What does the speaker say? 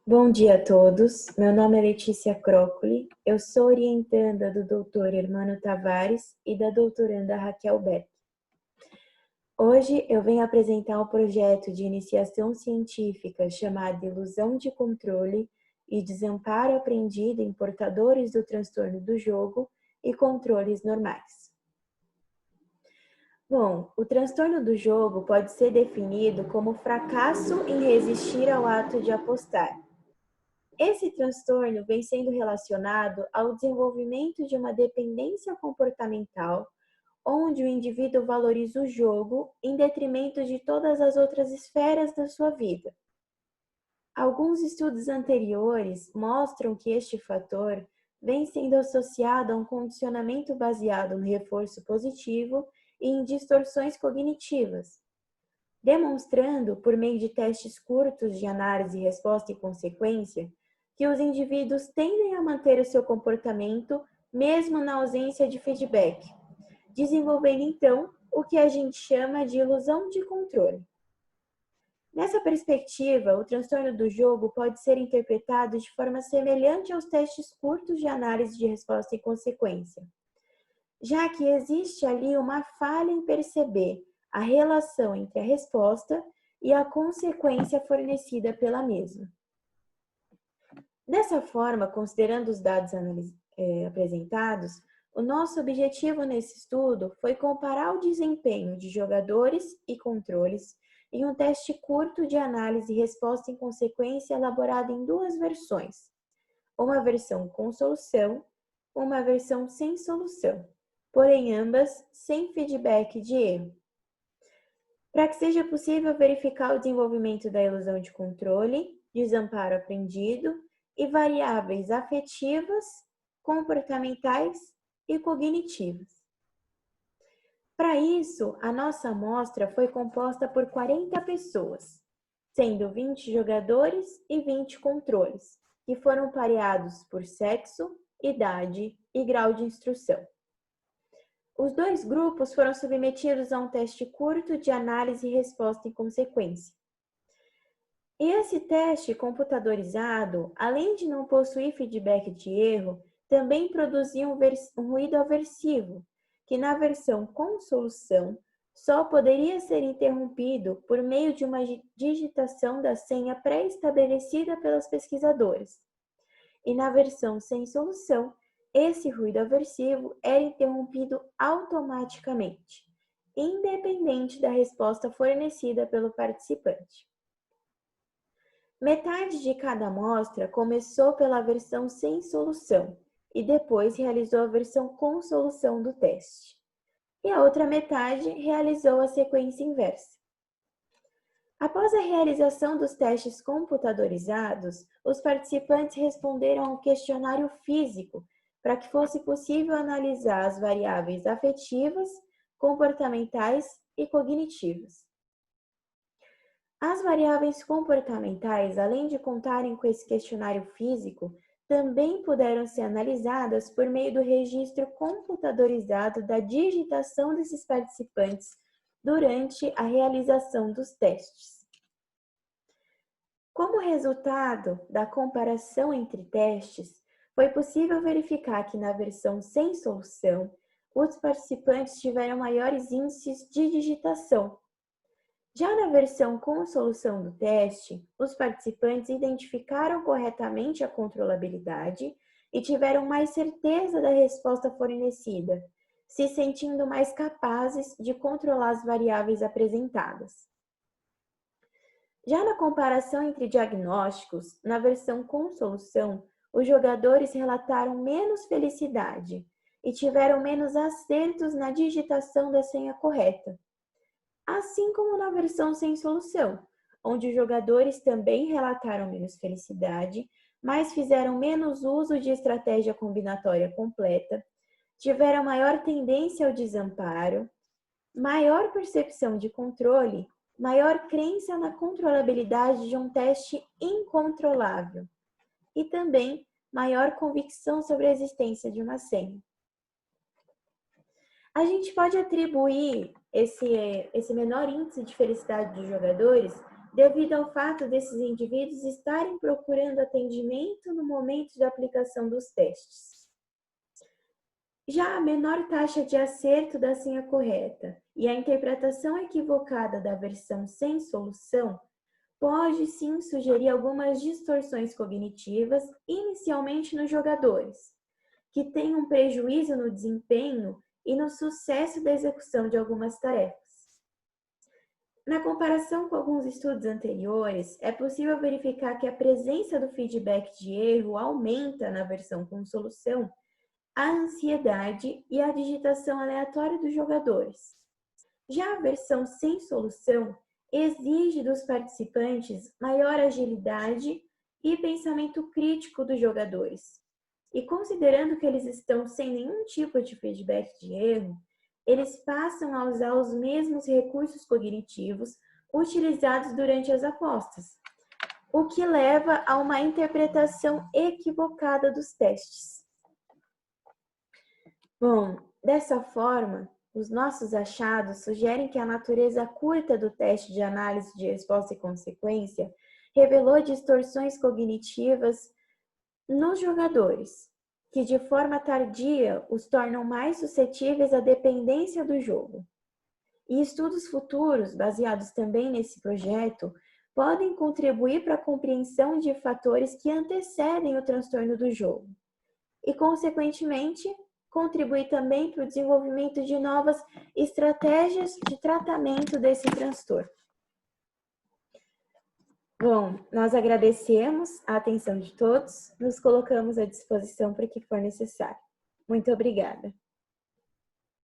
Bom dia a todos, meu nome é Letícia Crócoli, eu sou orientanda do Dr. Hermano Tavares e da doutoranda Raquel Beck. Hoje eu venho apresentar um projeto de iniciação científica chamado Ilusão de Controle e Desamparo Aprendido em Portadores do Transtorno do Jogo e Controles Normais. Bom, o transtorno do jogo pode ser definido como fracasso em resistir ao ato de apostar. Esse transtorno vem sendo relacionado ao desenvolvimento de uma dependência comportamental, onde o indivíduo valoriza o jogo em detrimento de todas as outras esferas da sua vida. Alguns estudos anteriores mostram que este fator vem sendo associado a um condicionamento baseado no reforço positivo e em distorções cognitivas, demonstrando, por meio de testes curtos de análise, resposta e consequência, que os indivíduos tendem a manter o seu comportamento mesmo na ausência de feedback, desenvolvendo então o que a gente chama de ilusão de controle. Nessa perspectiva, o transtorno do jogo pode ser interpretado de forma semelhante aos testes curtos de análise de resposta e consequência, já que existe ali uma falha em perceber a relação entre a resposta e a consequência fornecida pela mesma. Dessa forma, considerando os dados apresentados, o nosso objetivo nesse estudo foi comparar o desempenho de jogadores e controles em um teste curto de análise e resposta em consequência elaborado em duas versões, uma versão com solução, uma versão sem solução, porém ambas sem feedback de erro. Para que seja possível verificar o desenvolvimento da ilusão de controle, desamparo aprendido e variáveis afetivas, comportamentais e cognitivas. Para isso, a nossa amostra foi composta por 40 pessoas, sendo 20 jogadores e 20 controles, que foram pareados por sexo, idade e grau de instrução. Os dois grupos foram submetidos a um teste curto de análise e resposta em consequência. E esse teste computadorizado, além de não possuir feedback de erro, também produzia um ruído aversivo, que na versão com solução só poderia ser interrompido por meio de uma digitação da senha pré-estabelecida pelos pesquisadores. E na versão sem solução, esse ruído aversivo era interrompido automaticamente, independente da resposta fornecida pelo participante. Metade de cada amostra começou pela versão sem solução e depois realizou a versão com solução do teste. E a outra metade realizou a sequência inversa. Após a realização dos testes computadorizados, os participantes responderam ao questionário físico para que fosse possível analisar as variáveis afetivas, comportamentais e cognitivas. As variáveis comportamentais, além de contarem com esse questionário físico, também puderam ser analisadas por meio do registro computadorizado da digitação desses participantes durante a realização dos testes. Como resultado da comparação entre testes, foi possível verificar que na versão sem solução, os participantes tiveram maiores índices de digitação. Já na versão com solução do teste, os participantes identificaram corretamente a controlabilidade e tiveram mais certeza da resposta fornecida, se sentindo mais capazes de controlar as variáveis apresentadas. Já na comparação entre diagnósticos, na versão com solução, os jogadores relataram menos felicidade e tiveram menos acertos na digitação da senha correta, assim como na versão sem solução, onde os jogadores também relataram menos felicidade, mas fizeram menos uso de estratégia combinatória completa, tiveram maior tendência ao desamparo, maior percepção de controle, maior crença na controlabilidade de um teste incontrolável e também maior convicção sobre a existência de uma senha. A gente pode atribuir esse menor índice de felicidade dos jogadores devido ao fato desses indivíduos estarem procurando atendimento no momento da aplicação dos testes. Já a menor taxa de acerto da senha correta e a interpretação equivocada da versão sem solução pode sim sugerir algumas distorções cognitivas, inicialmente nos jogadores, que têm um prejuízo no desempenho e no sucesso da execução de algumas tarefas. Na comparação com alguns estudos anteriores, é possível verificar que a presença do feedback de erro aumenta na versão com solução a ansiedade e a digitação aleatória dos jogadores. Já a versão sem solução exige dos participantes maior agilidade e pensamento crítico dos jogadores. E considerando que eles estão sem nenhum tipo de feedback de erro, eles passam a usar os mesmos recursos cognitivos utilizados durante as apostas, o que leva a uma interpretação equivocada dos testes. Bom, dessa forma, os nossos achados sugerem que a natureza curta do teste de análise de resposta e consequência revelou distorções cognitivas nos jogadores, que de forma tardia os tornam mais suscetíveis à dependência do jogo. E estudos futuros, baseados também nesse projeto, podem contribuir para a compreensão de fatores que antecedem o transtorno do jogo e, consequentemente, contribui também para o desenvolvimento de novas estratégias de tratamento desse transtorno. Bom, nós agradecemos a atenção de todos, nos colocamos à disposição para o que for necessário. Muito obrigada.